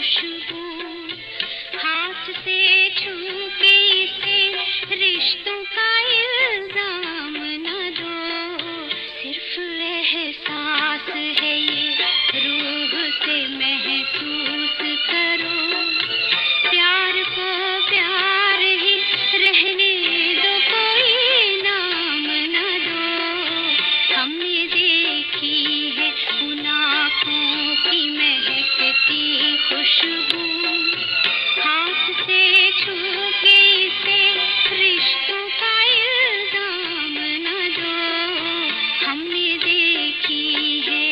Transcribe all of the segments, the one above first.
खुशबू, हाथ से छू के इसे रिश्तों का इल्जाम न दो। सिर्फ एहसास है ये, रूह से महसूस करो। प्यार को प्यार ही रहने दो, कोई नाम न दो। हमने देखी है उन आँखों की महकती खुशबू, हाथ से छू के इसे रिश्तों का इल्जाम न दो। हमने देखी है।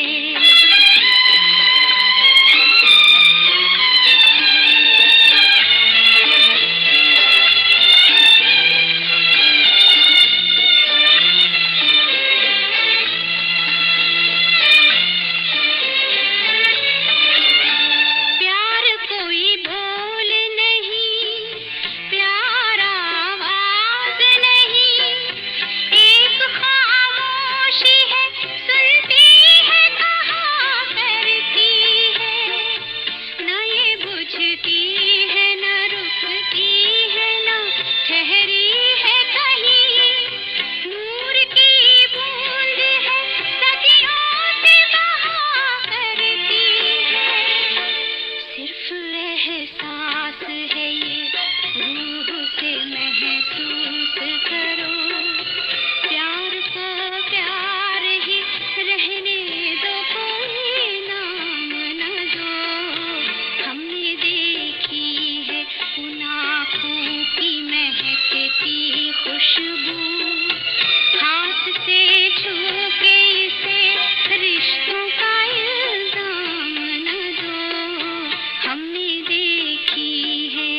प्यार कोई बोल नहीं, प्यार आवाज नहीं, एक खामोशी है, सुनती है, कहा करती है। न ये बुझती है, न रुकती है, न ठहरी है कहीं। नूर की बूंद है, सदियों से बहा करती है। सिर्फ एहसास है ये, रूह से महसूस करो। प्यार को प्यार ही रहने दो, कोई नाम न दो। हमने देखी है उन आँखों की महकती खुशबू, हाथ से छू के इसे रिश्तों का इल्जाम न दो। हमने देखी है।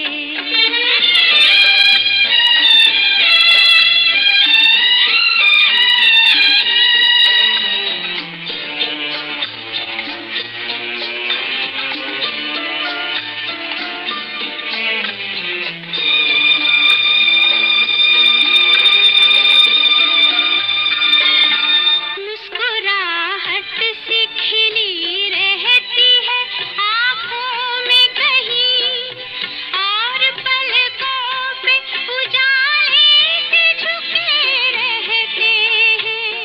मुस्कुराहट सी खिली रहती है आँखों में कहीं, और पलकों पे उजाले से झुके रहते हैं।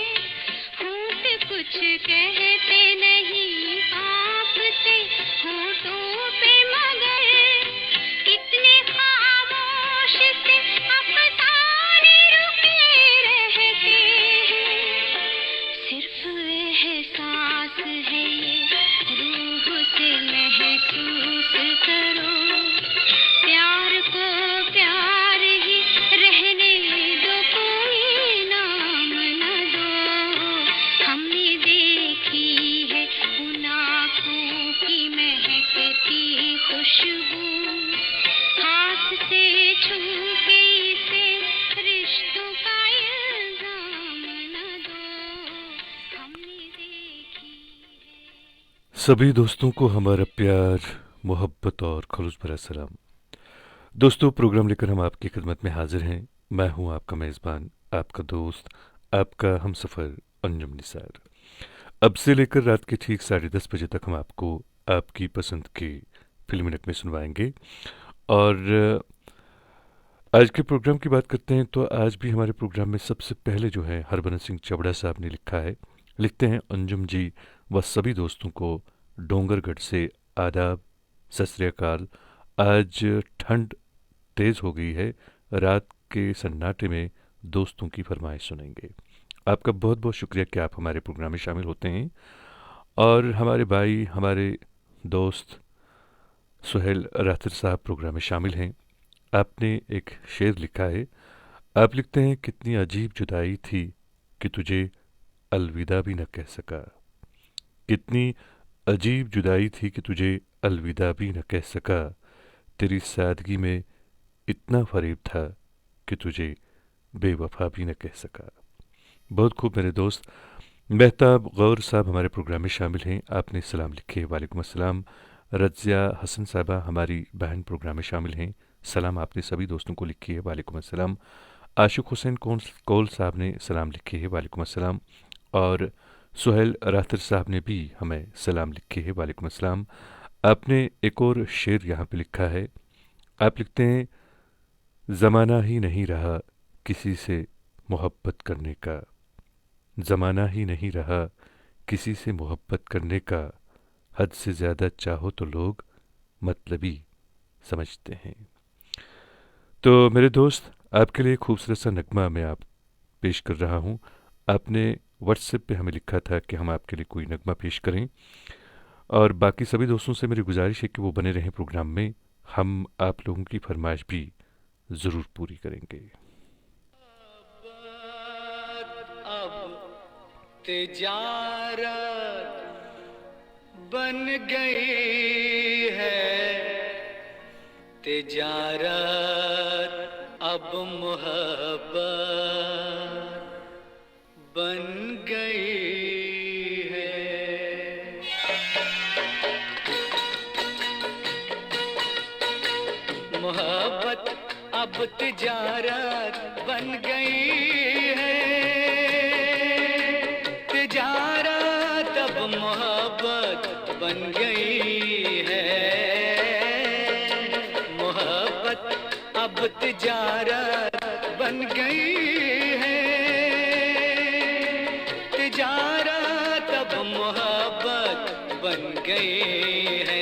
होंठ कुछ कहते नहीं, कांपते होठों पे, मगर कितने खामोश से अफसाने रुके रहते हैं। सिर्फ एहसास है ये, रूह से महसूस करो। प्यार को प्यार ही रहने दो, कोई नाम न दो। हमने देखी है उन आँखों की महकती खुशबू, हाथ से छू के इसे रिश्तों का इल्जाम न दो। हमने देखी है। सभी दोस्तों को हमारा प्यार, मोहब्बत और खलूस भरा सलाम। दोस्तों, प्रोग्राम लेकर हम आपकी खिदमत में हाजिर हैं। मैं हूं आपका मेज़बान, आपका दोस्त, आपका हमसफ़र अंजुम निसार। अब से लेकर रात के ठीक 10:30 बजे तक हम आपको आपकी पसंद की फिल्मी नगमे सुनवाएंगे। और आज के प्रोग्राम की बात करते हैं तो आज भी हमारे प्रोग्राम में सबसे पहले जो है हरबंस सिंह चवड़ा साहब ने लिखा है। लिखते हैं, अंजुम जी व सभी दोस्तों को डोंगरगढ़ से आदाब, सत श्री अकाल। आज ठंड तेज़ हो गई है, रात के सन्नाटे में दोस्तों की फरमाइश सुनेंगे। आपका बहुत बहुत शुक्रिया कि आप हमारे प्रोग्राम में शामिल होते हैं। और हमारे भाई, हमारे दोस्त सुहेल राथिर साहब प्रोग्राम में शामिल हैं। आपने एक शेर लिखा है। आप लिखते हैं, कितनी अजीब जुदाई थी कि तुझे अलविदा भी न कह सका। कितनी अजीब जुदाई थी कि तुझे अलविदा भी न कह सका। तेरी सादगी में इतना फरेब था कि तुझे बेवफा भी न कह सका। बहुत खूब मेरे दोस्त। मेहताब गौर साहब हमारे प्रोग्राम में शामिल हैं। आपने सलाम लिखे, वालेकुम अस्सलाम। रज़िया हसन साहबा हमारी बहन प्रोग्राम में शामिल हैं। सलाम आपने सभी दोस्तों को लिखी है, वालेकुम अस्सलाम। आशिक हुसैन कौल साहब ने सलाम लिखे है, वालेकुम अस्सलाम। और सुहेल राथिर साहब ने भी हमें सलाम लिखे है, वालेकुम अस्सलाम। आपने एक और शेर यहाँ पे लिखा है। आप लिखते हैं, ज़माना ही नहीं रहा किसी से मोहब्बत करने का, ज़माना ही नहीं रहा किसी से मोहब्बत करने का, हद से ज़्यादा चाहो तो लोग मतलबी समझते हैं। तो मेरे दोस्त, आपके लिए खूबसूरत सा नगमा मैं आप पेश कर रहा हूँ। आपने व्हाट्सएप पे हमें लिखा था कि हम आपके लिए कोई नगमा पेश करें, और बाकी सभी दोस्तों से मेरी गुजारिश है कि वो बने रहें प्रोग्राम में। हम आप लोगों की फरमाइश भी ज़रूर पूरी करेंगे। अब तिजारत बन गई है, तिजारत अब मोहब्बत बन गई है। मोहब्बत अब तिजारत बन गई है, तिजारत अब मोहब्बत बन गई है। मोहब्बत अब तिजारत बन गई है, तिजारत अब मोहब्बत बन गई है।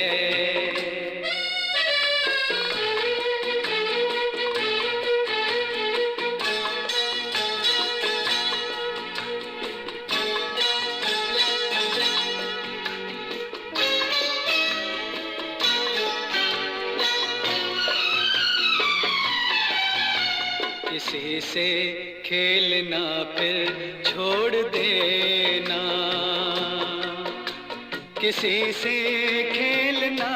किसी से खेलना फिर छोड़ देना, किसी से खेलना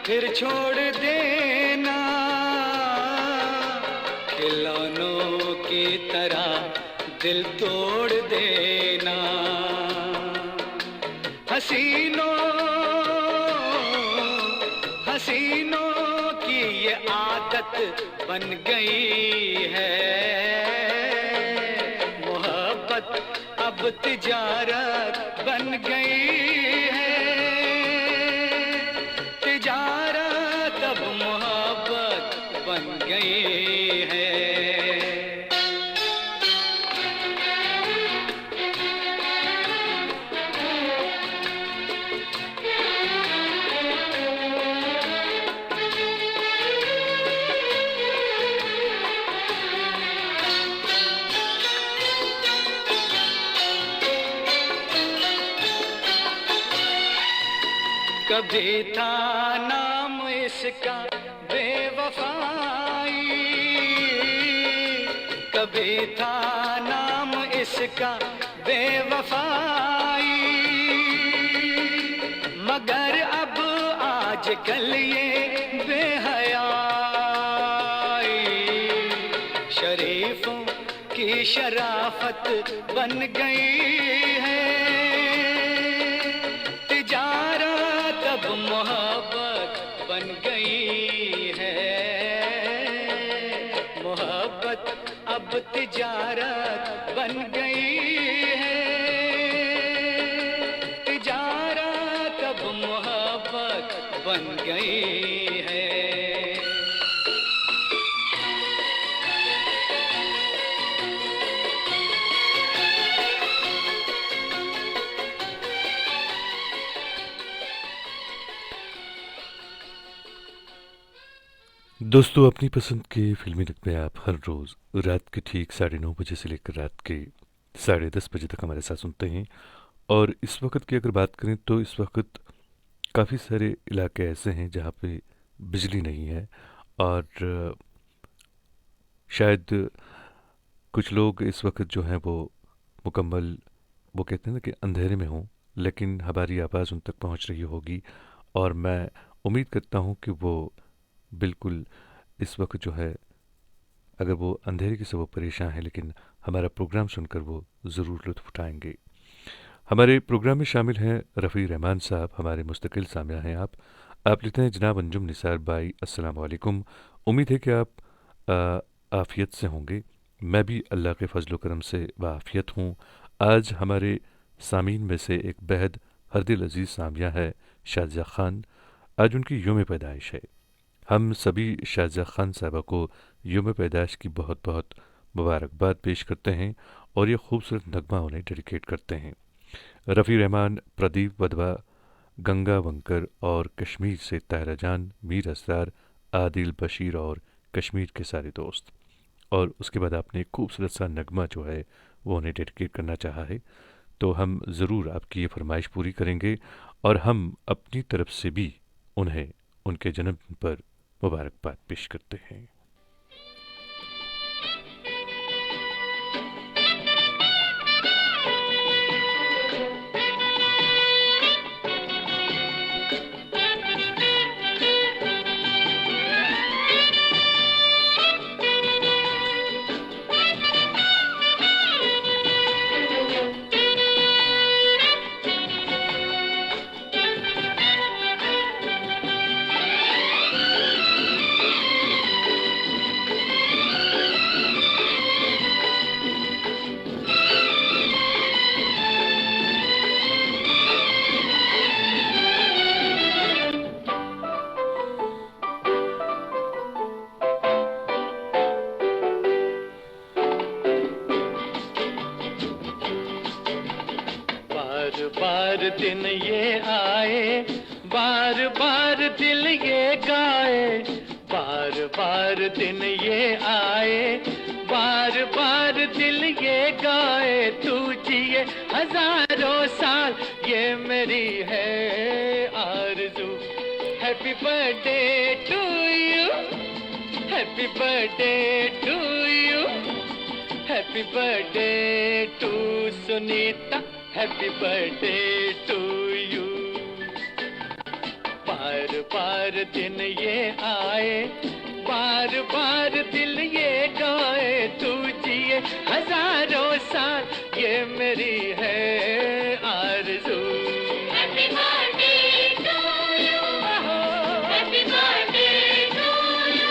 फिर छोड़ देना, खिलौनों की तरह दिल तोड़ देना। हसीनों हसीनों की ये आदत बन गई है, मोहब्बत अब तिजारत बन गई है, तिजारत अब मोहब्बत बन गई है। कभी था नाम इसका बेवफाई, कभी था नाम इसका बेवफाई, मगर अब आजकल ये बेहयाई शरीफों की शराफत बन गई है, तिजारत अब मोहब्बत बन गई है। मोहब्बत अब तिजारत बन गई है, तिजारत अब मोहब्बत बन गई है। दोस्तों, अपनी पसंद के फिल्मी नगमे आप हर रोज़ रात के ठीक 9:30 से लेकर रात के 10:30 बजे तक हमारे साथ सुनते हैं। और इस वक्त की अगर बात करें तो इस वक्त काफ़ी सारे इलाके ऐसे हैं जहाँ पे बिजली नहीं है, और शायद कुछ लोग इस वक्त जो हैं वो मुकम्मल, वो कहते हैं ना कि अंधेरे में हों, लेकिन हमारी आवाज़ उन तक पहुँच रही होगी। और मैं उम्मीद करता हूँ कि वो बिल्कुल इस वक्त जो है, अगर वो अंधेरे की से वो परेशान हैं, लेकिन हमारा प्रोग्राम सुनकर वो ज़रूर लुत्फ़ उठाएंगे। हमारे प्रोग्राम में शामिल हैं रफ़ी रहमान साहब, हमारे मुस्तकिल सामिया हैं आप लिखते हैं, जनाब अंजुम निसार भाई अस्सलाम वालेकुम। उम्मीद है कि आप आफ़ियत से होंगे। मैं भी अल्लाह के फ़ज़ल व करम से वाफ़ियत हूँ। आज हमारे सामीन में से एक बेहद हरदिल अज़ीज़ सामिया है, शाज़िया ख़ान। आज उनकी यौम पैदाइश है। हम सभी शाहज़ा खान साहबा को यौम पैदाइश की बहुत बहुत मुबारकबाद पेश करते हैं और ये खूबसूरत नगमा उन्हें डेडिकेट करते हैं। रफ़ी रहमान, प्रदीप वधवा, गंगा वंकर और कश्मीर से ताहरा जान, मीर असरार, आदिल बशीर और कश्मीर के सारे दोस्त। और उसके बाद आपने एक खूबसूरत सा नगमा जो है वो उन्हें डेडिकेट करना चाहा है, तो हम ज़रूर आपकी ये फरमाइश पूरी करेंगे और हम अपनी तरफ से भी उन्हें उनके जन्मदिन पर मुबारकबाद पेश करते हैं। बार दिन ये आए, बार बार दिल ये गाए, बार बार दिन ये आए, बार बार दिल ये गाए, तू जिए हजारों साल ये मेरी है आरज़ू। Happy birthday to you, happy birthday to you, happy birthday to Sunita, happy birthday to you. बार बार दिन ये आए, बार बार दिल ये गाए, तू जिए हजारों साल ये मेरी है आरज़ू। Happy birthday to you, happy birthday to you,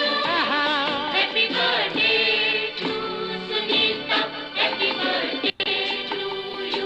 happy birthday to Sunita, happy birthday to you.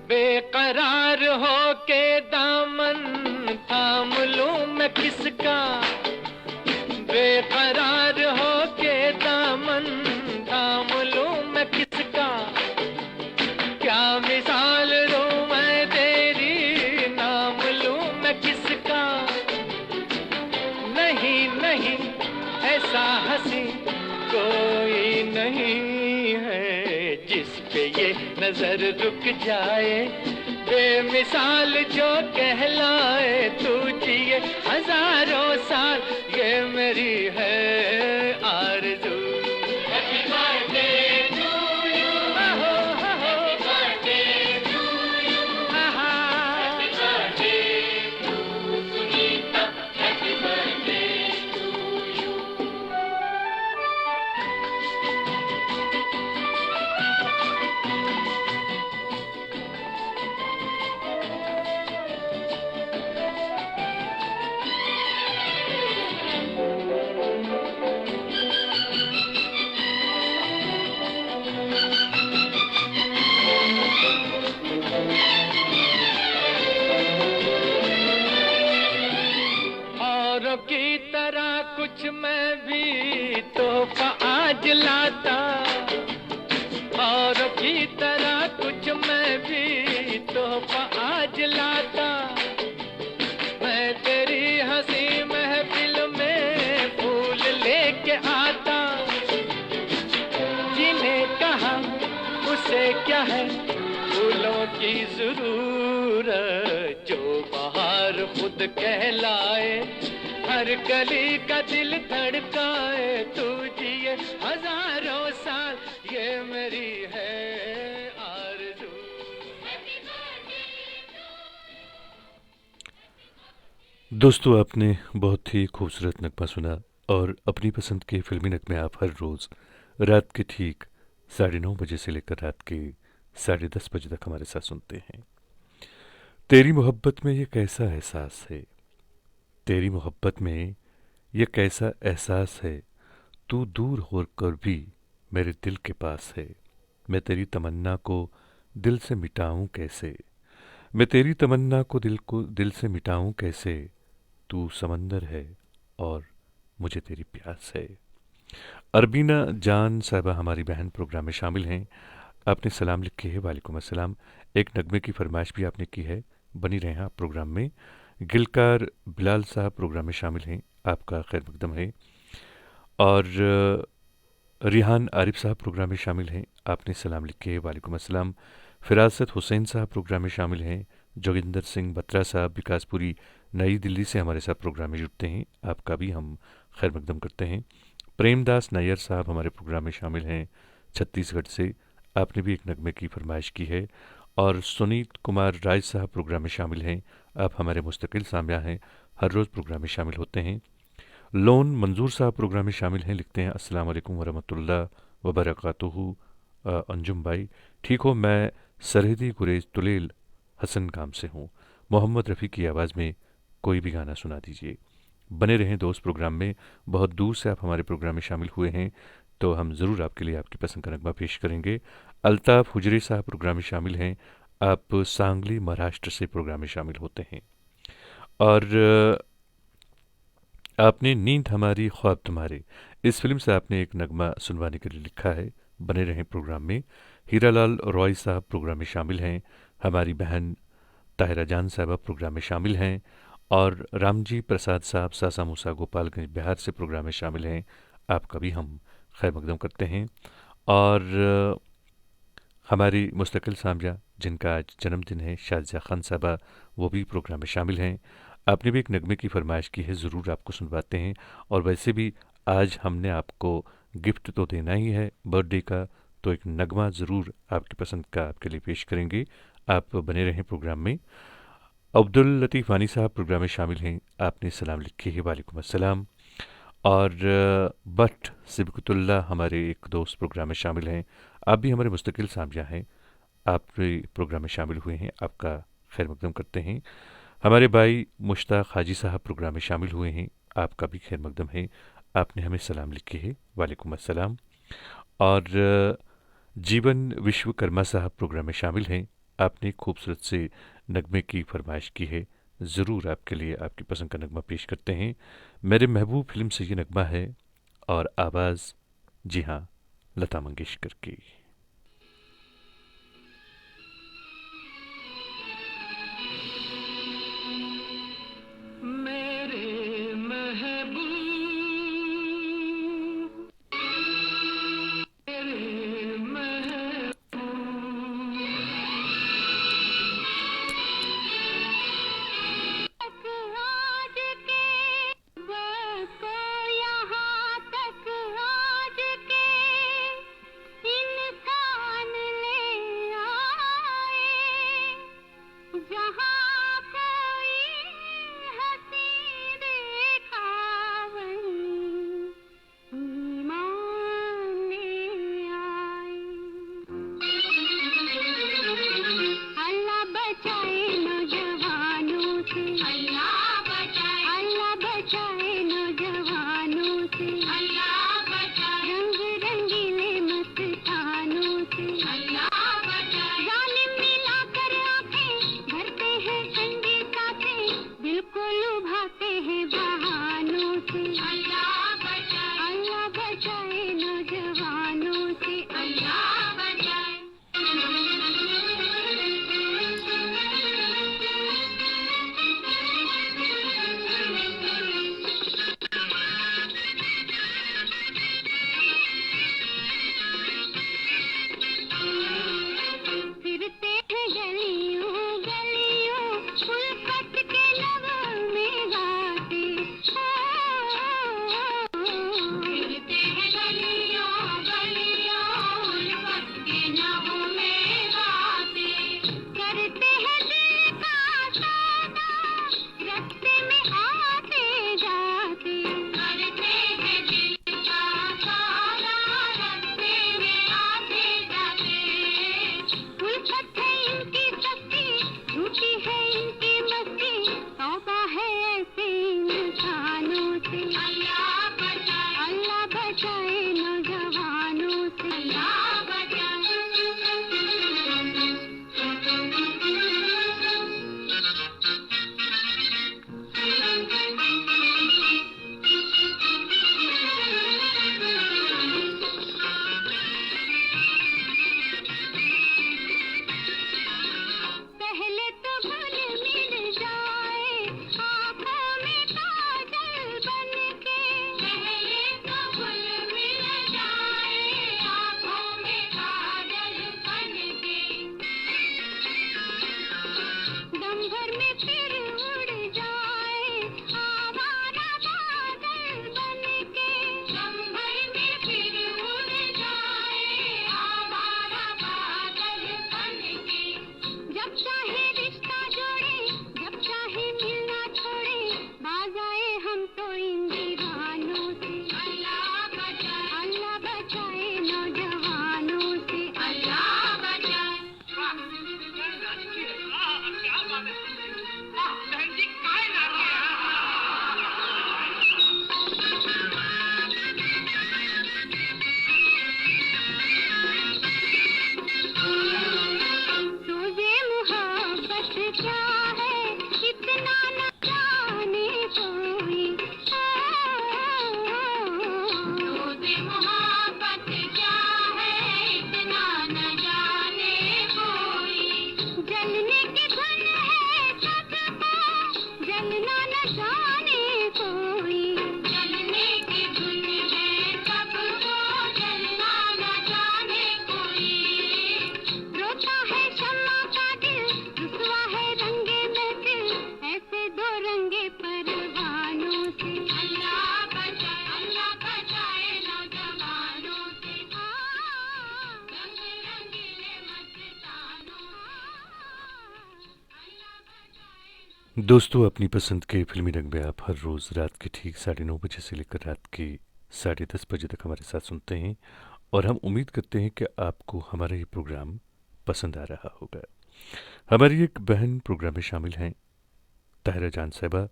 बेकरार हो के दामन थाम लूं मैं किसका, बेकरार हो के दामन थाम लूं मैं किसका, क्या मिसाल दूं मैं तेरी, नाम लूं मैं किसका। नहीं नहीं ऐसा हंसी कोई नहीं है जिस पे ये नजर रुक जाए, बेमिसाल जो कहलाए, तू जिए हजारों साल ये मेरी है आरज़ू। Happy birthday to you, happy birthday to you, happy birthday to Sunita, happy birthday to you. औरों की तरह कुछ मैं भी तोहफा आज लाता, औरों की तरह कुछ मैं भी तोहफा आज लाता। मैं तेरी हंसी महफिल में फूल लेके आता, जिन्हें कहा उसे क्या है फूलों की जरूरत, जो बहार खुद कहलाए, हर गली का दिल धड़काए, तू जिए हजारों साल ये मेरी है आरज़ू। दोस्तों, आपने बहुत ही खूबसूरत नगमा सुना और अपनी पसंद के फिल्मी नगमे आप हर रोज़ रात के ठीक 9:30 बजे से लेकर रात के 10:30 बजे तक हमारे साथ सुनते हैं। तेरी मोहब्बत में ये कैसा एहसास है, तेरी मोहब्बत में ये कैसा एहसास है, तू दूर होकर भी मेरे दिल के पास है। मैं तेरी तमन्ना को दिल से मिटाऊं कैसे, मैं तेरी तमन्ना को दिल से मिटाऊं कैसे, तू समंदर है और मुझे तेरी प्यास है। अरबीना जान साहिबा हमारी बहन प्रोग्राम में शामिल हैं। आपने सलाम लिखे है, वालेकुम अस्सलाम। एक नगमे की फरमाइश भी आपने की है, बनी रहे हैं आप प्रोग्राम में। गिलकार बिलाल साहब प्रोग्राम में शामिल हैं, आपका खैर मकदम है। और रिहान आरिफ साहब प्रोग्राम में शामिल हैं, आपने सलाम लिखे है, वालेकुम अस्सलाम। फिरासत हुसैन साहब प्रोग्राम में शामिल हैं। जोगिंदर सिंह बत्रा साहब विकासपुरी नई दिल्ली से हमारे साथ प्रोग्राम में जुड़ते हैं, आपका भी हम खैर मकदम करते हैं। प्रेमदास नायर साहब हमारे प्रोग्राम में शामिल हैं छत्तीसगढ़ से, आपने भी एक नगमे की फरमाइश की है। और सुनीत कुमार राय साहब प्रोग्राम में शामिल हैं, आप हमारे मुस्तकिल सामिया हैं, हर रोज़ प्रोग्राम में शामिल होते हैं। लोन मंजूर साहब प्रोग्राम में शामिल हैं, लिखते हैं अस्सलाम वालेकुम वरहमतुल्लाह वबरकातुहू। अंजुम भाई ठीक हो, मैं सरहदी गुरेज तुलेल हसन काम से हूँ। मोहम्मद रफ़ी की आवाज़ में कोई भी गाना सुना दीजिए। बने रहें दोस्त प्रोग्राम में, बहुत दूर से आप हमारे प्रोग्राम में शामिल हुए हैं तो हम ज़रूर आपके लिए आपकी पसंद का नगमा पेश करेंगे। अल्ताफ़ हुजरी साहब प्रोग्राम में शामिल हैं, आप सांगली महाराष्ट्र से प्रोग्राम में शामिल होते हैं। और आपने नींद हमारी ख्वाब तुम्हारे इस फिल्म से आपने एक नगमा सुनवाने के लिए लिखा है, बने रहें प्रोग्राम में। हीरालाल रॉय साहब प्रोग्राम में शामिल हैं, हमारी बहन ताहिरा जान साहबा प्रोग्राम में शामिल हैं। और रामजी प्रसाद साहब सासा मूसा गोपालगंज बिहार से प्रोग्राम में शामिल हैं, आपका भी हम खैर मकदम करते हैं। और हमारी मुस्तकिल सामजा जिनका आज जन्मदिन है, शाजिया खान साहबा, वो भी प्रोग्राम में शामिल हैं। आपने भी एक नगमे की फरमाइश की है, ज़रूर आपको सुनवाते हैं। और वैसे भी आज हमने आपको गिफ्ट तो देना ही है बर्थडे का, तो एक नगमा ज़रूर आपकी पसंद का आपके लिए पेश करेंगे। आप बने रहें प्रोग्राम में। अब्दुल लतीफ़ वानी साहब प्रोग्राम में शामिल हैं, आपने सलाम लिखी है, वालेकुम अस्सलाम। और बट सिबकतुल्ला हमारे एक दोस्त प्रोग्राम में शामिल हैं, आप भी हमारे मुस्तकिल सामजा हैं, आप भी प्रोग्राम में शामिल हुए हैं, आपका खैर मकदम करते हैं। हमारे भाई मुश्ताक हाजी साहब प्रोग्राम में शामिल हुए हैं, आपका भी खैर मकदम है, आपने हमें सलाम लिखे है, वालेकुम अस्सलाम। और जीवन विश्वकर्मा साहब प्रोग्राम में शामिल हैं, आपने खूबसूरत से नगमे की फरमाइश की है, ज़रूर आपके लिए आपकी पसंद का नगमा पेश करते हैं। मेरे महबूब फिल्म से ये नगमा है और आवाज़, जी हाँ, लता मंगेशकर की। मेरे महबूब मेरे महबूब आज के बस यहाँ तक आज के इंसान ले आए, जहाँ कोई हंसी देखा वहीं ईमान ले आए। अल्लाह बचाए नौजवानों से, अल्लाह बचाए नौजवानों से, अल्लाह बचाए नौजवानों से, अल्लाह बचाए। पहले तो घुल मिल जाए आँखों में काजल बन के, पहले तो घुल मिल जाए आँखों में काजल बन के, दम भर में फिर उड़ जाए आवारा बादल बन के, दम भर में फिर उड़ जाए आवारा बादल बन के। जब चाहे रिश्ता जोड़े, जब चाहे मिलना छोड़े, बाज आए हम तो इन दीवानों से, अल्लाह बचाए नौजवानों से, अल्लाह बचाए। सोजे मोहब्बत क्या है इतना न जाने कोई, सोजे मोहब्बत क्या है इतना न जाने कोई, जलने की धुन है सबको जलना न जाने कोई, जलने की धुन है सबको जलना न जाने कोई, रोता है शम्मा का दिल, रुसवा है रंगे महफिल, ऐसे दो रंगे परवानों से, अल्लाह बचाए नौजवानों से, रंग रंगीले मस्तानों, अल्लाह बचाए। दोस्तों, अपनी पसंद के फिल्मी रंग में आप हर रोज़ रात के ठीक 9:30 बजे से लेकर रात के 10:30 बजे तक हमारे साथ सुनते हैं और हम उम्मीद करते हैं कि आपको हमारा ये प्रोग्राम पसंद आ रहा होगा। हमारी एक बहन प्रोग्राम में शामिल हैं, ताहिरा जान साहिबा।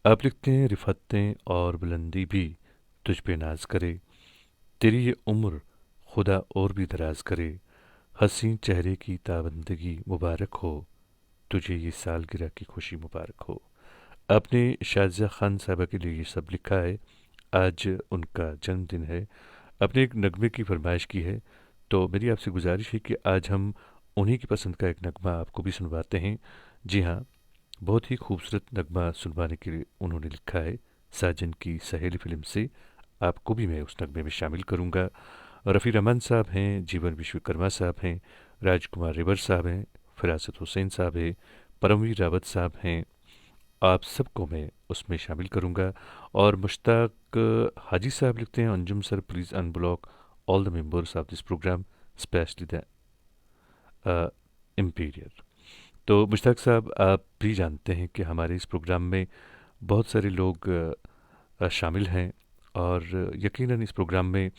आप लिखते हैं, रिफ़तें और बुलंदी भी तुझ पे नाज करे, तेरी ये उम्र खुदा और भी दराज करे, हसीन चेहरे की ताबंदगी मुबारक हो, तुझे ये सालगिरह की खुशी मुबारक हो। आपने शाज़िया खान साहिबा के लिए ये सब लिखा है, आज उनका जन्मदिन है। आपने एक नगमे की फरमाइश की है, तो मेरी आपसे गुजारिश है कि आज हम उन्हीं की पसंद का एक नगमा आपको भी सुनवाते हैं। जी हाँ, बहुत ही खूबसूरत नगमा सुनवाने के लिए उन्होंने लिखा है, साजन की सहेली फिल्म से। आपको भी मैं उस नगमे में शामिल करूँगा। रफ़ी रहमान साहब हैं, जीवन विश्वकर्मा साहब हैं, राजकुमार रिवर साहब हैं, फिरासत हुसैन साहब हैं, परमवीर रावत साहब हैं। आप सबको मैं उसमें शामिल करूँगा। और मुश्ताक हाजी साहब लिखते हैं, Anjum sir please unblock all the members of this program specially the imperial. तो मुश्ताक साहब, आप भी जानते हैं कि हमारे इस प्रोग्राम में बहुत सारे लोग शामिल हैं और यकीनन इस प्रोग्राम में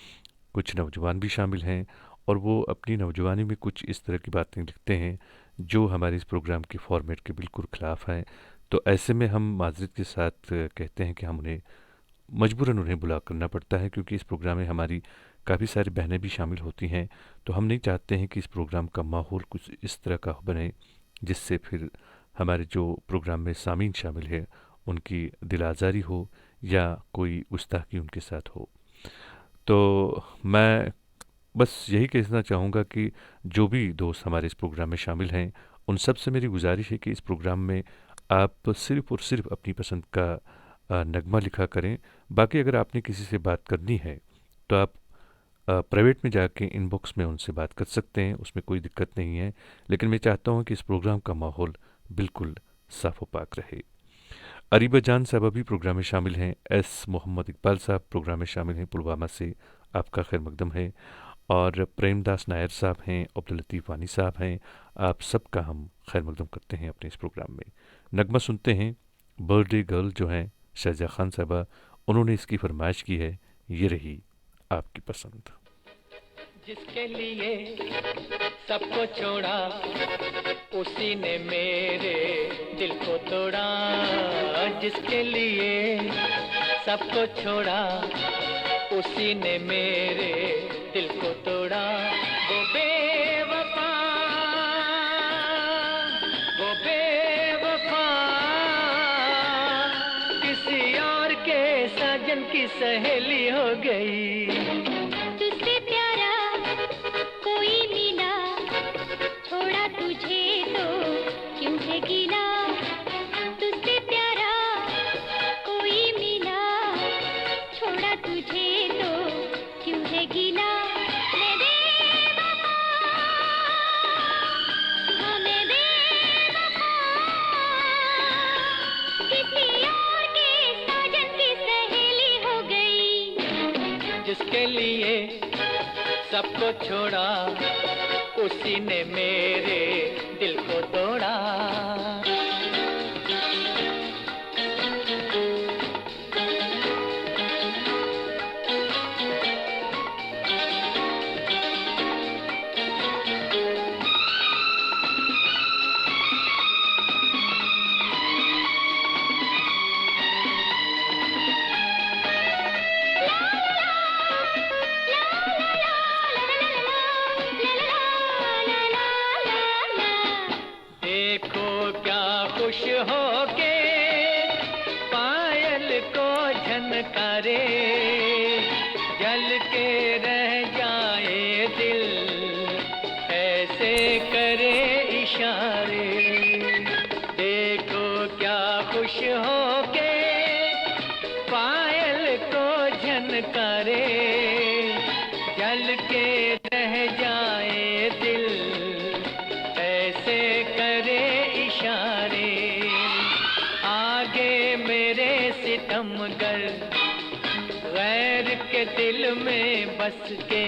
कुछ नौजवान भी शामिल हैं और वो अपनी नौजवानी में कुछ इस तरह की बातें लिखते हैं जो हमारे इस प्रोग्राम के फॉर्मेट के बिल्कुल ख़िलाफ़ हैं। तो ऐसे में हम माज़रत के साथ कहते हैं कि हम उन्हें मजबूरन उन्हें बुला करना पड़ता है, क्योंकि इस प्रोग्राम में हमारी काफ़ी सारी बहनें भी शामिल होती हैं। तो हम नहीं चाहते हैं कि इस प्रोग्राम का माहौल कुछ इस तरह का बने जिससे फिर हमारे जो प्रोग्राम में सामीन शामिल है उनकी दिल आज़ारी हो या कोई गुस्ताखी उनके साथ हो। तो मैं बस यही कहना चाहूँगा कि जो भी दोस्त हमारे इस प्रोग्राम में शामिल हैं उन सब से मेरी गुजारिश है कि इस प्रोग्राम में आप सिर्फ़ और सिर्फ अपनी पसंद का नगमा लिखा करें। बाकी अगर आपने किसी से बात करनी है तो आप प्राइवेट में जाके इनबॉक्स में उनसे बात कर सकते हैं, उसमें कोई दिक्कत नहीं है। लेकिन मैं चाहता हूँ कि इस प्रोग्राम का माहौल बिल्कुल साफ़ व पाक रहे। अरीबा जान साहब भी प्रोग्राम में शामिल हैं, एस मोहम्मद इकबाल साहब प्रोग्राम में शामिल हैं, पुलवामा से आपका खैर मकदम है। और प्रेमदास नायर साहब हैं, अब्दुल लतीफ़ वानी साहब हैं, आप सबका हम खैर मकदम करते हैं अपने इस प्रोग्राम में। नगमा सुनते हैं, बर्थडे गर्ल जो हैं शाज़िया खान साहबा, उन्होंने इसकी फरमाइश की है, ये रही आपकी पसंद। जिसके लिए सबको छोड़ा उसी ने मेरे दिल को तोड़ा, जिसके लिए सबको छोड़ा, उसी ने मेरे दिल को तोड़ा। वो बेवफा, वो बेवफा, किसी और के साजन की सहेली हो गई। तुझसे प्यारा कोई मिला, छोड़ा तुझे तो क्यों है गिला। तुझसे प्यारा कोई मिला, छोड़ा तुझे तो क्यों है गिला। मैं बेवफा, हाँ मैं बेवफा, किसी और के साजन की सहेली हो गई। जिसके लिए सबको छोड़ा, उसी ने मेरे दिल को तोड़ा। देखो क्या खुश हो के पायल को झनकारे, जल के रह जाए दिल, ऐसे करे इशारे। देखो क्या खुश हो के पायल को झनकारे, जल के रह जाए दिल, ऐसे करे इशारे। आगे मेरे सितमगर गैर के दिल में बस के,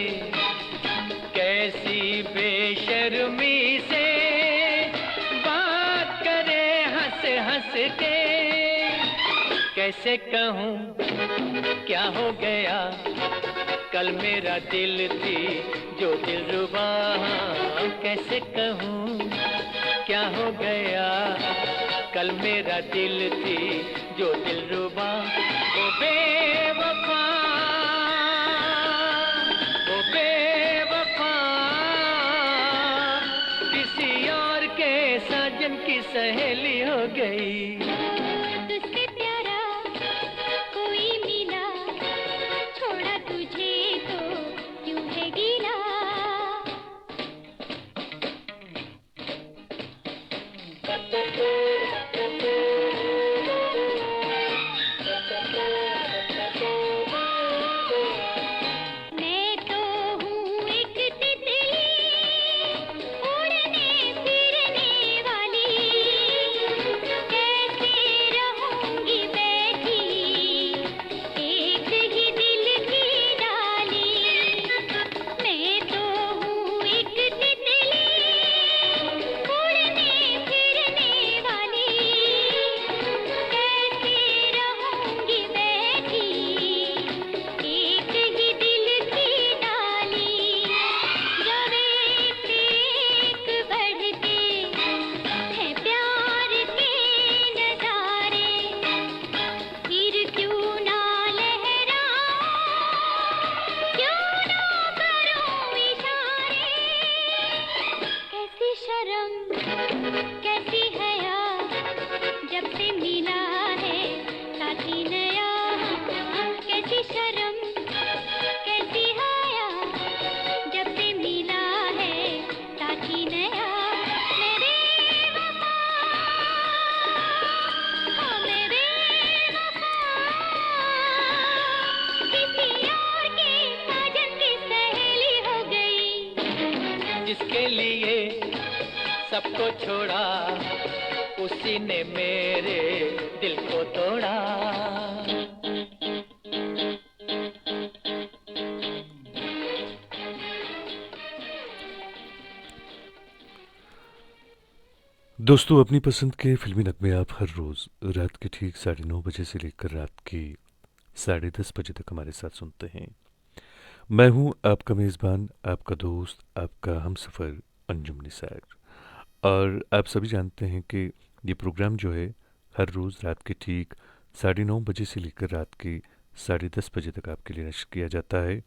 कैसी बेशर्मी से बात करे हंस हंस के। कैसे कहूँ क्या हो गया, कल मेरा दिल थी जो दिलरुबा। कैसे कहूँ क्या हो गया, कल मेरा दिल थी जो दिलरुबा। ओ बेवफा, ओ बेवफा, किसी और के साजन की सहेली हो गई। तुझसे प्यारा कोई मिला, छोड़ा तुझे तो क्यों है गिला। मैं तो हूँ एक तितली, उड़ने फिरने वाली, कैसे रहूंगी बैठी एक ही दिल की डाली। मैं तो हूँ एक तितली, उड़ने फिरने वाली, कैसे रहूंगी बैठी एक ही दिल की डाली। जब एक एक बढ़ते हैं प्यार के नजारे, फिर क्यों ना लहराऊं, क्यों ना करूं इशारे। कैसी शर्म कैसी हया, जब से मिला है साथी नया। कैसी शर्म कैसी हया, जब से मिला है साथी नया। मैं बेवफा, हाँ मैं बेवफा, किसी और के साजन की सहेली हो गई। जिसके लिए सबको छोड़ा, उसी ने मेरे दिल को तोड़ा। दोस्तों, अपनी पसंद के फिल्मी नगमे आप हर रोज़ रात के ठीक 9:30 बजे से लेकर रात के 10:30 बजे तक हमारे साथ सुनते हैं। मैं हूं आपका मेज़बान, आपका दोस्त, आपका हमसफ़र अंजुम निसार। और आप सभी जानते हैं कि ये प्रोग्राम जो है हर रोज़ रात के ठीक 9:30 बजे से लेकर रात के 10:30 बजे तक आपके लिए नश्र किया जाता है।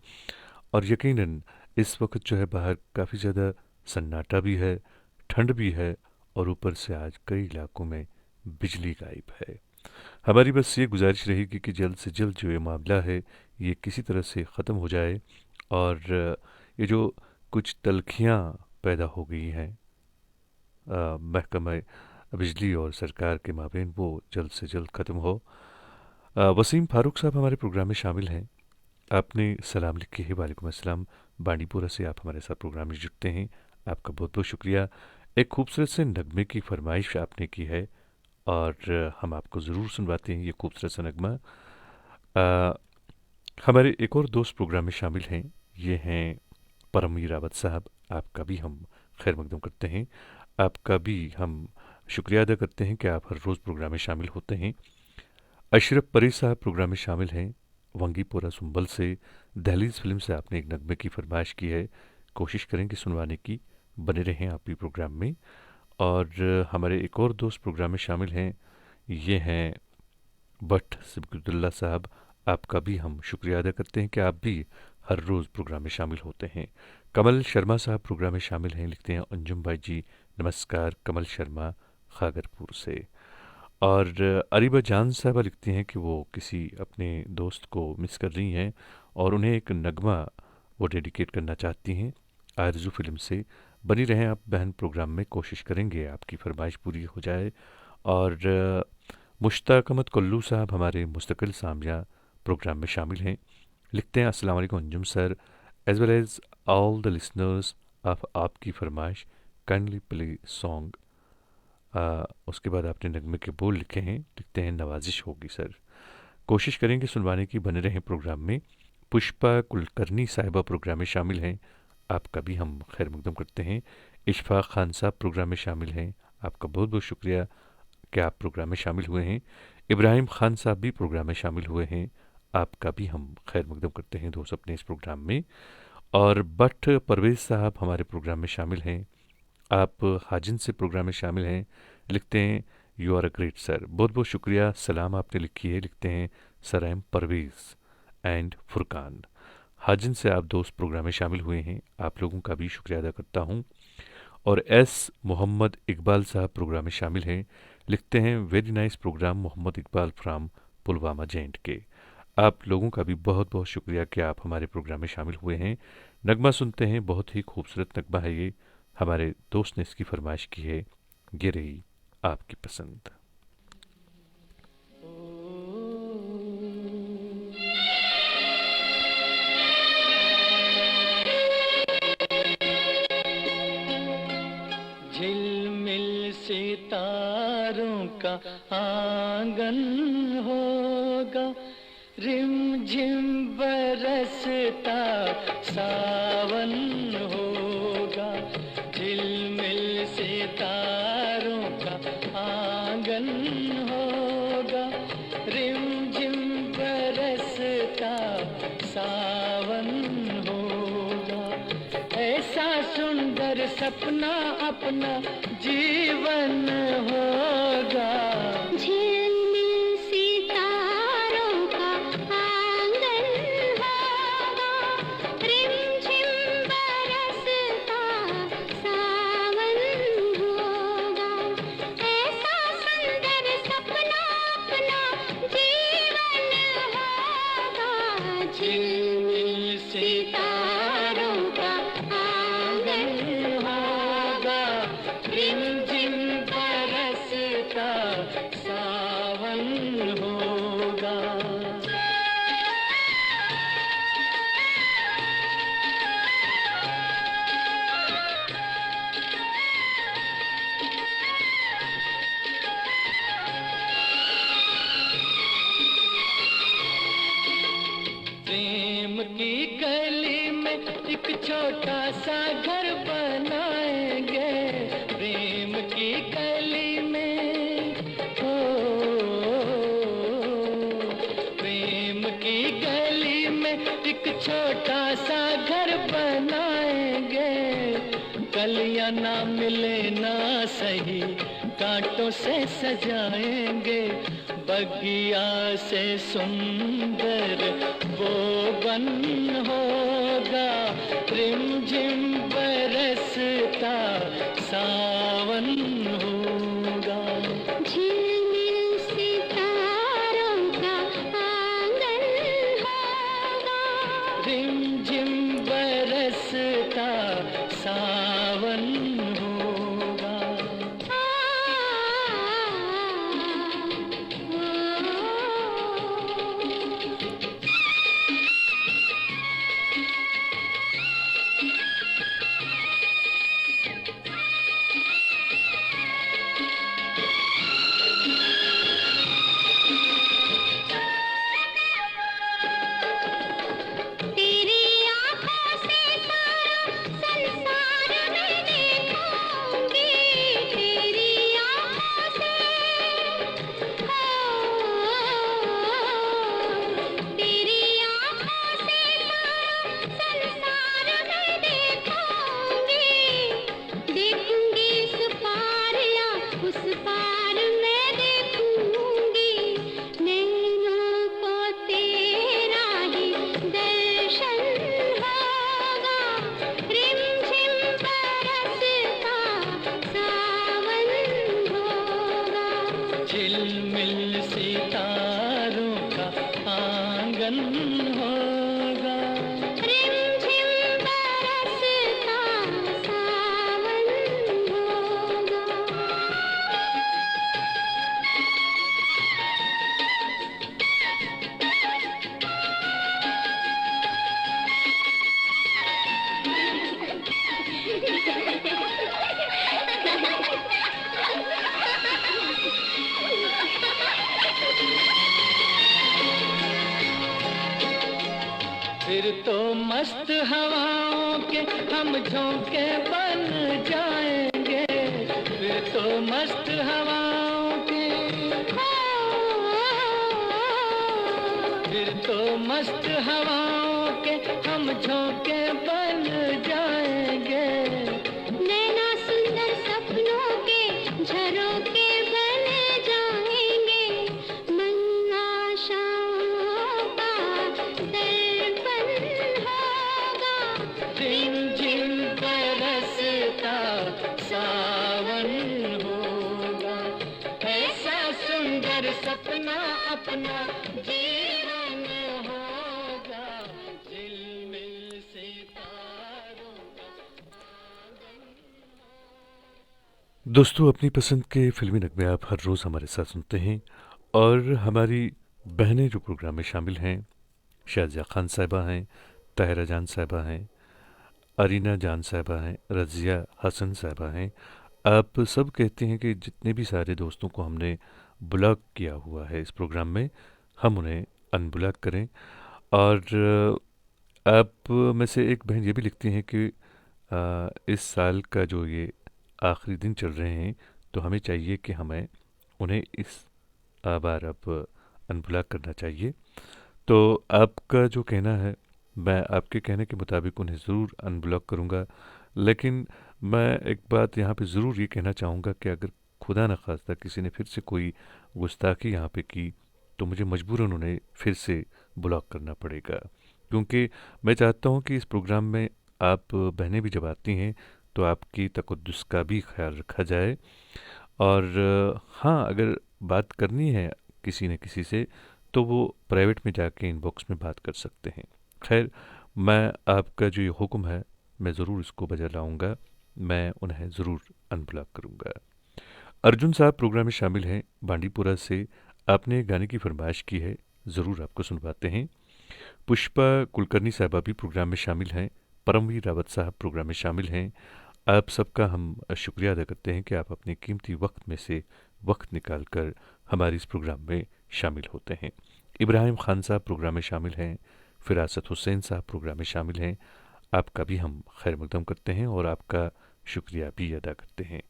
और यकीनन इस वक्त जो है बाहर काफ़ी ज़्यादा सन्नाटा भी है, ठंड भी है, और ऊपर से आज कई इलाकों में बिजली गायब है। हमारी बस ये गुजारिश रहेगी कि जल्द से जल्द जो ये मामला है ये किसी तरह से ख़त्म हो जाए, और ये जो कुछ तल्खियाँ पैदा हो गई हैं महकमा बिजली और सरकार के माबेन, वो जल्द से जल्द ख़त्म हो। वसीम फ़ारूक साहब हमारे प्रोग्राम में शामिल हैं। आपने सलाम लिखी है। वालेकुम अस्सलाम। बांडीपुरा से आप हमारे साथ प्रोग्राम में जुड़ते हैं, आपका बहुत बहुत शुक्रिया। एक खूबसूरत से नगमे की फरमाइश आपने की है और हम आपको ज़रूर सुनवाते हैं ये खूबसूरत सा नगमा। हमारे एक और दोस्त प्रोग्राम में शामिल हैं, ये हैं परमवीर रावत साहब। आपका भी हम खैर मकदम करते हैं, आपका भी हम शुक्रिया अदा करते हैं कि आप हर रोज़ प्रोग्राम में शामिल होते हैं। अशरफ परी साहब प्रोग्राम में शामिल हैं, वंगीपोरा सुंबल से। दहलीज फिल्म से आपने एक नगमे की फरमाइश की है, कोशिश करेंगे सुनवाने की। बने रहें आप भी प्रोग्राम में। और हमारे एक और दोस्त प्रोग्राम में शामिल हैं, ये हैं भट्ट सिबकुतुल्ला साहब। आपका भी हम शुक्रिया अदा करते हैं कि आप भी हर रोज़ प्रोग्राम में शामिल होते हैं। कमल शर्मा साहब प्रोग्राम में शामिल हैं, लिखते हैं अंजुम भाई जी नमस्कार, कमल शर्मा खागरपुर से। और अरीबा जान साहबा लिखती हैं कि वो किसी अपने दोस्त को मिस कर रही हैं और उन्हें एक नगमा वो डेडिकेट करना चाहती हैं आरज़ू फ़िल्म से। बनी रहें आप बहन प्रोग्राम में, कोशिश करेंगे आपकी फरमाइश पूरी हो जाए। और मुश्ताक अहमद कुल्लू साहब हमारे मुस्तकिल सामिया प्रोग्राम में शामिल हैं, लिखते हैं अस्सलाम वालेकुम Anjum sir, as well as all the listeners of आपकी फरमाइश काइंडली प्ले सॉन्ग। उसके बाद आपने नगमे के बोल लिखे हैं, लिखते हैं नवाजिश होगी सर, कोशिश करेंगे सुनवाने की। बने रहें प्रोग्राम में। पुष्पा कुलकर्णी साहिबा प्रोग्राम में शामिल हैं, आपका भी हम खैर मकदम करते हैं। इशफाक खान साहब प्रोग्राम में शामिल हैं, आपका बहुत बहुत शुक्रिया कि आप प्रोग्राम में शामिल हुए हैं। इब्राहिम खान साहब भी प्रोग्राम में शामिल हुए हैं, आपका भी हम खैर मकदम करते हैं दोस्त अपने इस प्रोग्राम में। और भट्ट परवेज़ साहब हमारे प्रोग्राम में शामिल हैं, आप हाजिन से प्रोग्राम में शामिल हैं, लिखते हैं you are a great sir. बहुत बहुत शुक्रिया। सलाम आपने लिखी है, लिखते हैं सराइम परवेज़ एंड फुरकान। हाजिन से आप दोस्त प्रोग्राम में शामिल हुए हैं, आप लोगों का भी शुक्रिया अदा करता हूँ। और एस मोहम्मद इकबाल साहब प्रोग्राम में शामिल हैं, लिखते हैं very nice program Mohammad Iqbal from Pulwama जेंट के। आप लोगों का भी बहुत बहुत शुक्रिया कि आप हमारे प्रोग्राम में शामिल हुए हैं। नगमा सुनते हैं, बहुत ही खूबसूरत नगमा है ये, हमारे दोस्त ने इसकी फरमाइश की है, ये रही आपकी पसंद। झिलमिल सितारों का आंगन होगा, रिमझिम बरसता सावन होगा। झिलमिल सितारों का आंगन होगा, रिमझिम बरसता सावन होगा। ऐसा सुंदर सपना अपना जीवन होगा। झिलमिल सितारों का आंगन होगा, रिमझिम बरसता सावन होगा। ऐसा सुंदर सपना अपना जीवन होगा। झिलमिल सितारों का आंगन होगा, रिमझिम बरसता सावन होगा। प्रेम की गली में एक छोटा सा घर बनाएंगे, प्रेम की गली में हो, प्रेम की गली में एक छोटा सा घर बनाएंगे। कलियां ना मिले ना सही कांटों से सजाएंगे, बगिया से सुंदर वो बन होगा, रिमझिम बरसता सावन होगा। झिलमिल सितारों का आंगन होगा, रिमझिम बरसता सावन होगा। तेरी आँखों से सारा संसार मैं देखूंगी, तेरी आँखों से, तेरी आँखों से सारा संसार मैं देखूंगी, देखूंगी इस पार या उस पार मैं देखूंगी, नैनों को तेरा ही दर्शन होगा, रिमझिम बरसता सावन होगा। झिलमिल सितारों का आंगन होगा, रिमझिम बरसता सावन होगा। फिर तो मस्त हवाओं के हम झोंके बन जाएंगे, फिर तो मस्त हवाओं के, फिर तो मस्त हवाओं के हम झोंके बन जाएंगे। नैना सुंदर सपनों के झरोखे बन जाएंगे, मन आशाओं का दर्पण होगा, रिमझिम बरसता सावन होगा, ऐसा सुंदर सपना अपना जीवन होगा, झिलमिल सितारों का आंगन। दोस्तों, अपनी पसंद के फिल्मी नगमे आप हर रोज़ हमारे साथ सुनते हैं और हमारी बहनें जो प्रोग्राम में शामिल हैं, शाजिया खान साहिबा हैं, ताहिरा जान साहिबा हैं, अरीना जान साहिबा हैं, रज़िया हसन साहिबा हैं। आप सब कहते हैं कि जितने भी सारे दोस्तों को हमने ब्लॉक किया हुआ है इस प्रोग्राम में, हम उन्हें अनब्लॉक करें। और आप में से एक बहन ये भी लिखती हैं कि इस साल का जो ये आखिरी दिन चल रहे हैं, तो हमें चाहिए कि हमें उन्हें इस बार अब अनब्लॉक करना चाहिए। तो आपका जो कहना है, मैं आपके कहने के मुताबिक उन्हें ज़रूर अनब्लॉक करूँगा, लेकिन मैं एक बात यहाँ पे ज़रूर ये कहना चाहूँगा कि अगर खुदा न खास्ता किसी ने फिर से कोई गुस्ताखी यहाँ पे की, तो मुझे मजबूरन उन्हें फिर से ब्लॉक करना पड़ेगा, क्योंकि मैं चाहता हूँ कि इस प्रोग्राम में आप बहनें भी जब आती हैं तो आपकी तकद्दुस का भी ख्याल रखा जाए। और हाँ, अगर बात करनी है किसी न किसी से, तो वो प्राइवेट में जाके इनबॉक्स में बात कर सकते हैं। खैर, मैं आपका जो ये हुक्म है, मैं ज़रूर इसको बजा लाऊंगा, मैं उन्हें ज़रूर अनब्लॉक करूंगा। अर्जुन साहब प्रोग्राम में शामिल हैं बांडीपुरा से। आपने गाने की फरमाइश की है, ज़रूर आपको सुनवाते हैं। पुष्पा कुलकर्णी साहबा भी प्रोग्राम में शामिल हैं। परमवीर रावत साहब प्रोग्राम में शामिल हैं। आप सबका हम शुक्रिया अदा करते हैं कि आप अपने कीमती वक्त में से वक्त निकाल कर हमारे इस प्रोग्राम में शामिल होते हैं। इब्राहिम खान साहब प्रोग्राम में शामिल हैं। फिरासत हुसैन साहब प्रोग्राम में शामिल हैं। आपका भी हम खैर मकदम करते हैं और आपका शुक्रिया भी अदा करते हैं।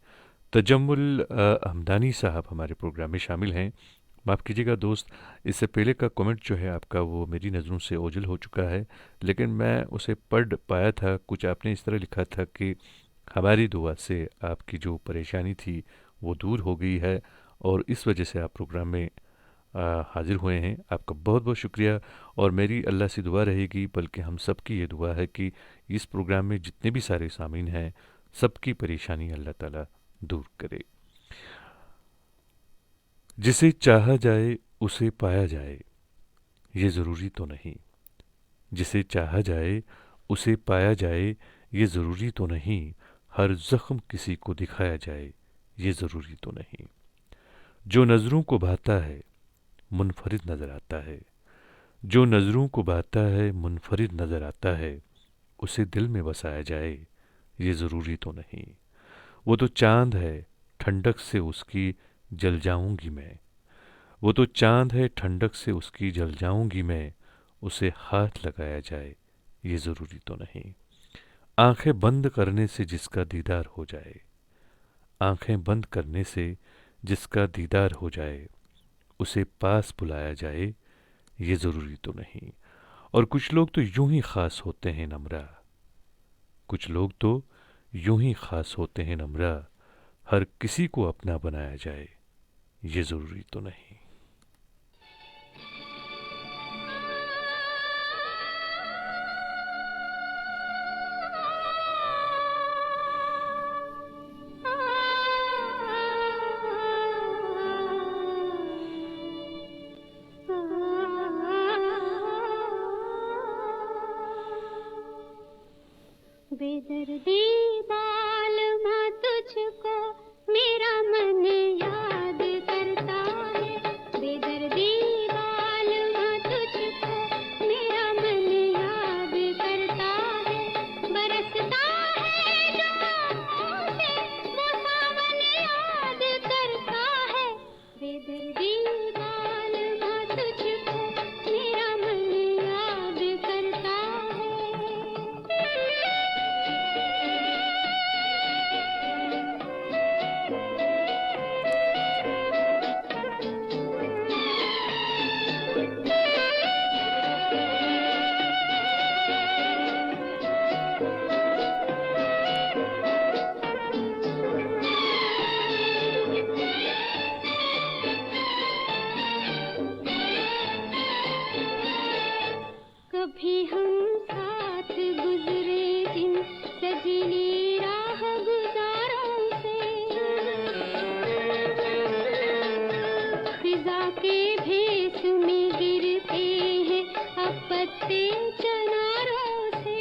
तजम्मुल हमदानी साहब हमारे प्रोग्राम में शामिल हैं। माफ़ कीजिएगा दोस्त, इससे पहले का कमेंट जो है आपका वो मेरी नज़रों से ओझल हो चुका है, लेकिन मैं उसे पढ़ पाया था। कुछ आपने इस तरह लिखा था कि हमारी दुआ से आपकी जो परेशानी थी वो दूर हो गई है और इस वजह से आप प्रोग्राम में हाजिर हुए हैं। आपका बहुत बहुत शुक्रिया। और मेरी अल्लाह से दुआ रहेगी, बल्कि हम सब की ये दुआ है कि इस प्रोग्राम में जितने भी सारे सामीन हैं सबकी परेशानी अल्लाह ताला दूर करे। जिसे चाहा जाए उसे पाया जाए ये ज़रूरी तो नहीं, जिसे चाहा जाए उसे पाया जाए ये ज़रूरी तो नहीं, हर ज़ख्म किसी को दिखाया जाए ये ज़रूरी तो नहीं। जो नज़रों को भाता है मुनफरिद नज़र आता है, जो नज़रों को भाता है मुनफरिद नज़र आता है, उसे दिल में बसाया जाए ये ज़रूरी तो नहीं। वो तो चांद है ठंडक से उसकी जल जाऊंगी मैं, वो तो चांद है ठंडक से उसकी जल जाऊंगी मैं, उसे हाथ लगाया जाए ये ज़रूरी तो नहीं। आंखें बंद करने से जिसका दीदार हो जाए, आंखें बंद करने से जिसका दीदार हो जाए, उसे पास बुलाया जाए ये ज़रूरी तो नहीं। और कुछ लोग तो यूं ही ख़ास होते हैं नम्रा, कुछ लोग तो यूं ही ख़ास होते हैं नम्रा, हर किसी को अपना बनाया जाए ये ज़रूरी तो नहीं। बेदर्दी बालमा तुझको मेरा मन याद करता है, बेदर्दी बालमा तुझको मेरा मन याद करता है, बरसता है जो आँखों से वो सावन याद करता है, बेदर्दी बालमा तुझको मेरा मन याद करता है। कभी हम साथ गुजरे जिन सजीली राह गुजारों से, फिजा के भेस में गिरते हैं अब पत्ते चनारों से,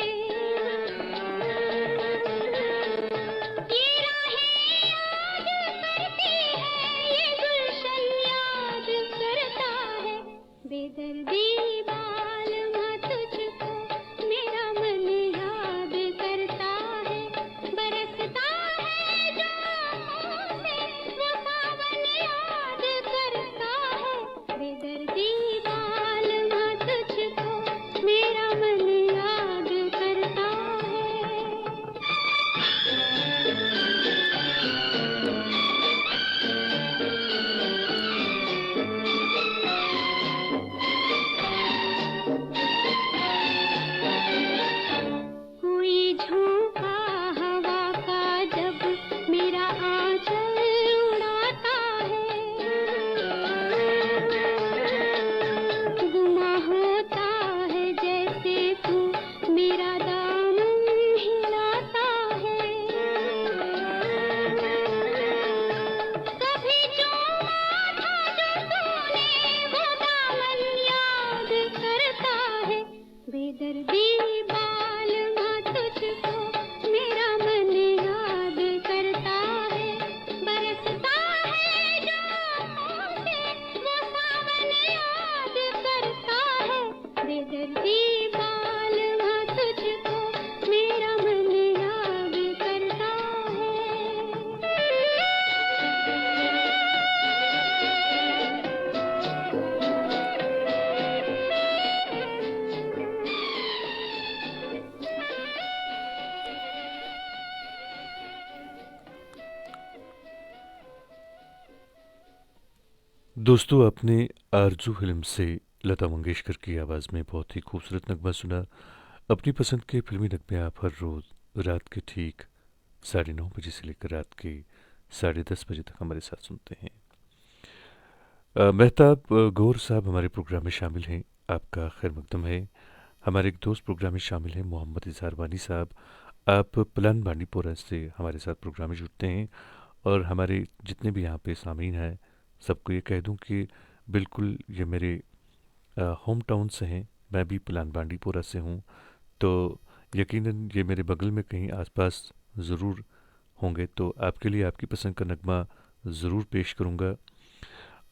ये राहें याद करती है ये गुलशन याद करता है, बेदर्दी बालमा तुझको मेरा मन याद करता है, बरसता है जो आँखों से वो सावन याद करता है, बेदर्दी बालमा तुझको मेरा मन याद करता है। कोई झोंका हवा का जब मेरा आंचल उड़ाता है, गुमा होता है जैसे तू मेरा दामन हिलाता है, कभी चूमा था जो तूने वो दामन याद करता है, बेदर्दी बालमा तुझको मेरा मन याद करता है, बरसता है जो आँखों से वो सावन याद करता है, बेदर्दी बालमा तुझको मेरा मन याद करता है। दोस्तों, आपने आरजू फिल्म से लता मंगेशकर की आवाज़ में बहुत ही खूबसूरत नगमा सुना। अपनी पसंद के फिल्मी नगमे आप हर रोज़ रात के ठीक 9:30 बजे से लेकर रात के 10:30 बजे तक हमारे साथ सुनते हैं। मेहताब गौर साहब हमारे प्रोग्राम में शामिल हैं, आपका खैर मकदम है। हमारे एक दोस्त प्रोग्राम में शामिल हैं मोहम्मद इजहार वानी साहब, आप पलान बांडीपोरा से हमारे साथ प्रोग्राम में जुड़ते हैं। और हमारे जितने भी यहाँ पे सामीन हैं सबको ये कह दूँ कि बिल्कुल ये मेरे होम टाउन से हैं, मैं भी पलान बांडीपोरा से हूँ, तो यकीनन ये मेरे बगल में कहीं आसपास ज़रूर होंगे, तो आपके लिए आपकी पसंद का नगमा ज़रूर पेश करूँगा।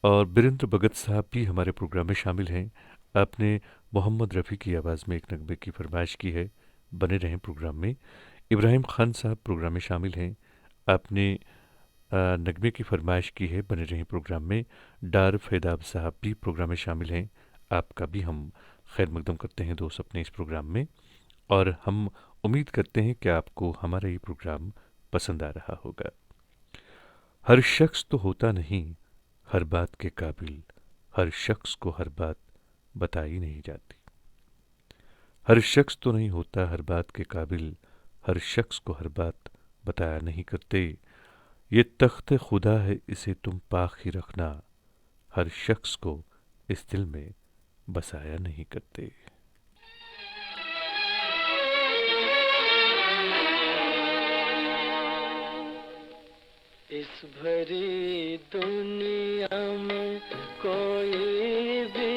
और बिरेंद्र भगत साहब भी हमारे प्रोग्राम में शामिल हैं, आपने मोहम्मद रफ़ी की आवाज़ में एक नगमे की फरमाइश की है, बने रहें प्रोग्राम में। इब्राहिम खान साहब प्रोग्राम में शामिल हैं, आपने नगमे की फरमाइश की है, बने रहें प्रोग्राम में। डार फैदाब साहब भी प्रोग्राम में शामिल हैं, आपका भी हम खैर मकदम करते हैं दोस्त अपने इस प्रोग्राम में। और हम उम्मीद करते हैं कि आपको हमारा ये प्रोग्राम पसंद आ रहा होगा। हर शख्स तो होता नहीं हर बात के काबिल, हर शख्स को हर बात बताई नहीं जाती। हर शख्स तो नहीं होता हर बात के काबिल, हर शख्स को हर बात बताया नहीं करते। ये तख्त खुदा है इसे तुम पाक ही रखना, हर शख्स को इस दिल में बसाया नहीं करते। इस भरी दुनिया में कोई भी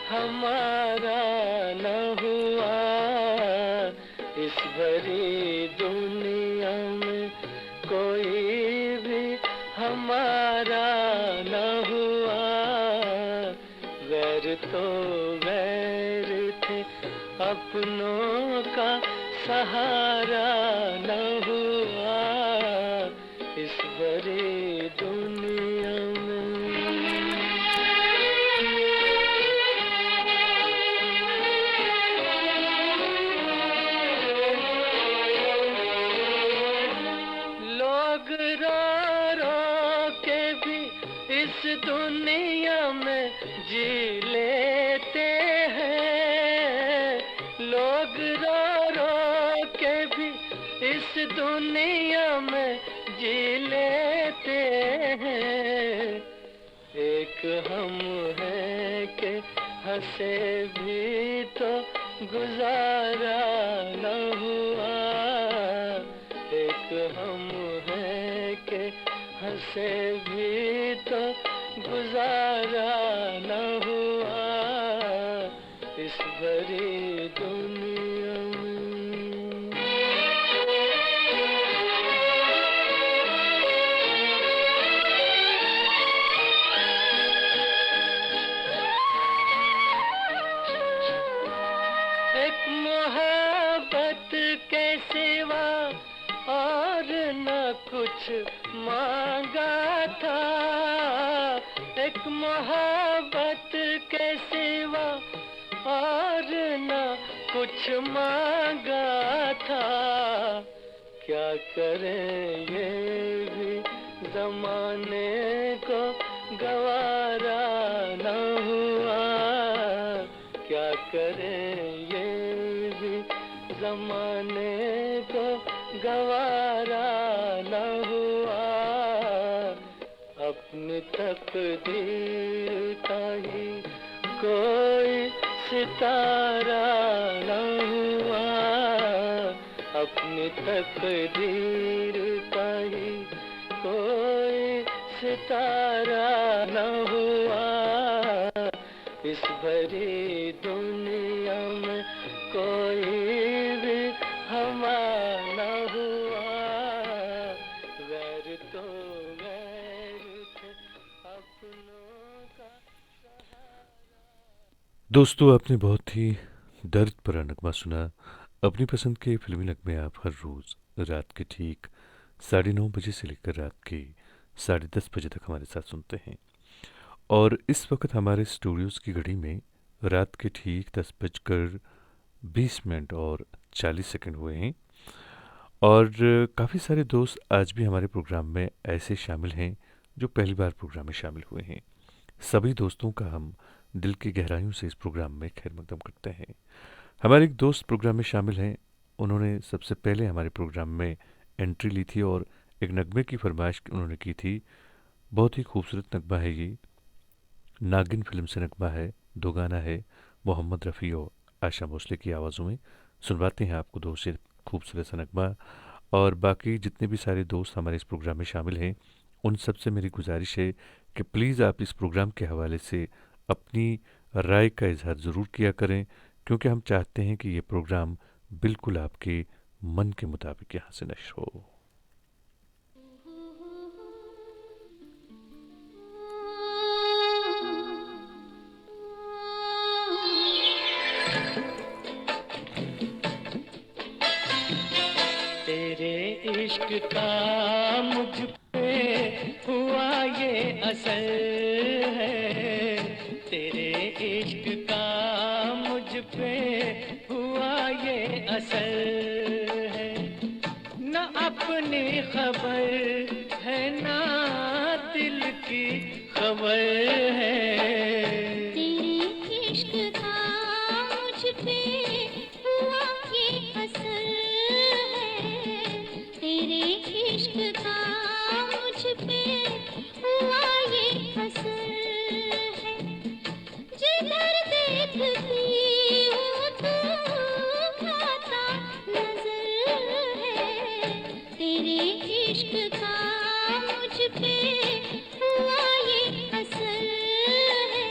हमारा न हुआ, इस भरी दुनिया में कोई भी हमारा न हुआ। गैर तो गैर थे, अपनों का सहारा न हुआ, इस बड़ी दुनिया में। लोग रो रो के भी इस दुनिया में जी लेते हैं, लोग रो रो के भी इस दुनिया में जी लेते हैं। एक हम हैं कि हंसे भी तो गुजारा न हुआ, एक हम हैं कि हंसे भी तो गुजारा न हुआ, इस भरी दुनिया में। एक मोहब्बत के सिवा और न कुछ मांगा था, एक मोहब्बत के सिवा और न कुछ मांगा था। क्या करें ये भी जमाने को गवारा न हुआ, क्या करें ये भी जमाने को गवारा न हुआ। अपनी तकदीर का ही कोई सितारा न हुआ, अपनी तकदीर का ही कोई सितारा न हुआ, इस भरी दुनिया में कोई भी हमारा न हुआ। गैर तो गैर थे, अपनों का दोस्तों, आपने बहुत ही दर्द भरा नगमा सुना। अपनी पसंद के फिल्मी नगमे आप हर रोज़ रात के ठीक 9:30 बजे से लेकर रात के 10:30 बजे तक हमारे साथ सुनते हैं। और इस वक्त हमारे स्टूडियोज़ की घड़ी में रात के ठीक 10:20 और 40 सेकंड हुए हैं। और काफ़ी सारे दोस्त आज भी हमारे प्रोग्राम में ऐसे शामिल हैं जो पहली बार प्रोग्राम में शामिल हुए हैं। सभी दोस्तों का हम दिल की गहराइयों से इस प्रोग्राम में खैर मकदम करते हैं। हमारे एक दोस्त प्रोग्राम में शामिल हैं, उन्होंने सबसे पहले हमारे प्रोग्राम में एंट्री ली थी और एक नगमे की फरमाइश उन्होंने की थी। बहुत ही खूबसूरत नगमा है ये, नागिन फिल्म से नगमा है, दो गाना है मोहम्मद रफ़ी और आशा भोसले की आवाज़ों में। सुनवाते हैं आपको दोस्त ये खूबसूरत सा नगमा। और बाकी जितने भी सारे दोस्त हमारे इस प्रोग्राम में शामिल हैं, उन सब से मेरी गुजारिश है कि प्लीज़ आप इस प्रोग्राम के हवाले से अपनी राय का इजहार ज़रूर किया करें, क्योंकि हम चाहते हैं कि ये प्रोग्राम बिल्कुल आपके मन के मुताबिक यहाँ से नश्र हो। तेरे इश्क का मुझ पे हुआ ये असर है, तेरे इश्क का मुझ पे हुआ ये असर है। न अपनी खबर है ना दिल की खबर है। तेरे इश्क का मुझ पे हुआ ये असर है, तेरे इश्क का मुझ पे हुआ ये असर है। जिधर देखती हूँ तू खाता नजर है, तेरे इश्क का मुझ पे हुआ ये असर है।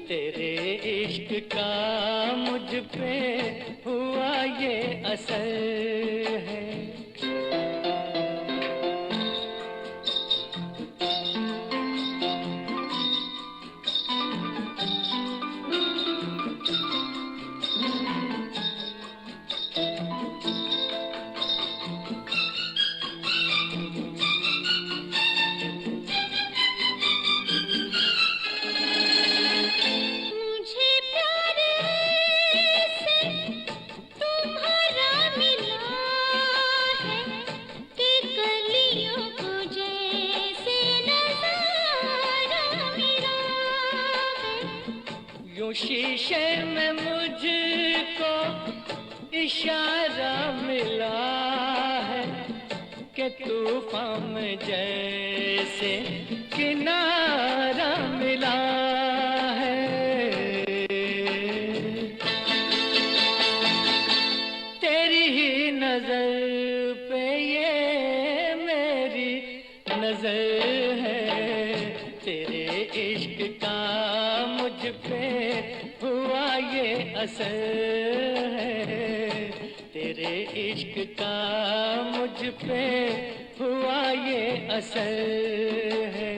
तेरे इश्क का मुझ पे हुआ ये असर है। मुझे प्यार से तुम्हारा मिला है कि कलियों को जैसे नजारा मिला है। यूं शीशे में मुझको इशारा मिला है कि तूफान में जैसे किनारा मिला है। तेरी ही नजर पे ये मेरी नजर है, तेरे इश्क का मुझ पे हुआ ये असर है। तेरे इश्क का मुझ पे हुआ ये असर है।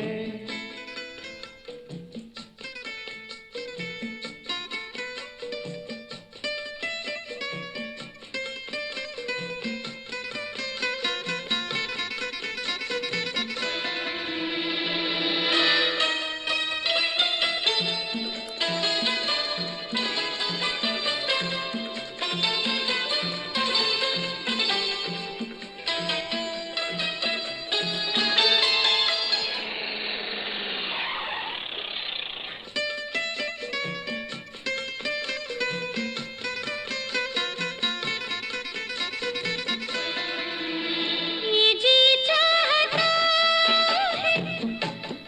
ये जी चाहता है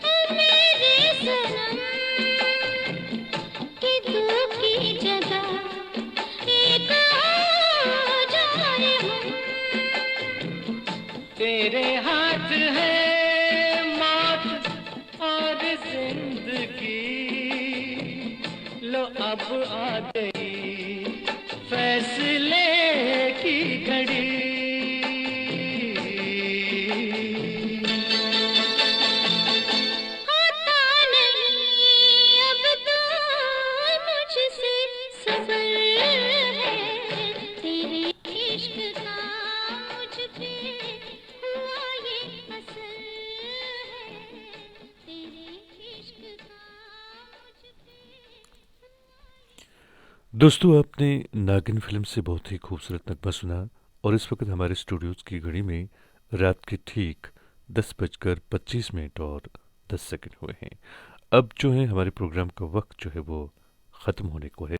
ओ मेरे सनम कि तू की जगह एक हो जाए हम। तेरे हाथ है मौत और जिंदगी, लो अब आ गई फैसले की घड़ी। होता नहीं अब तो मुझसे सबर है, तेरे इश्क का मुझ पे हुआ ये असर है, तेरे इश्क का मुझ पे। दोस्तों, आपने नागिन फिल्म से बहुत ही खूबसूरत नगमा सुना। और इस वक्त हमारे स्टूडियोज़ की घड़ी में रात के ठीक 10:25 और 10 सेकंड हुए हैं। अब जो है हमारे प्रोग्राम का वक्त जो है वो ख़त्म होने को है।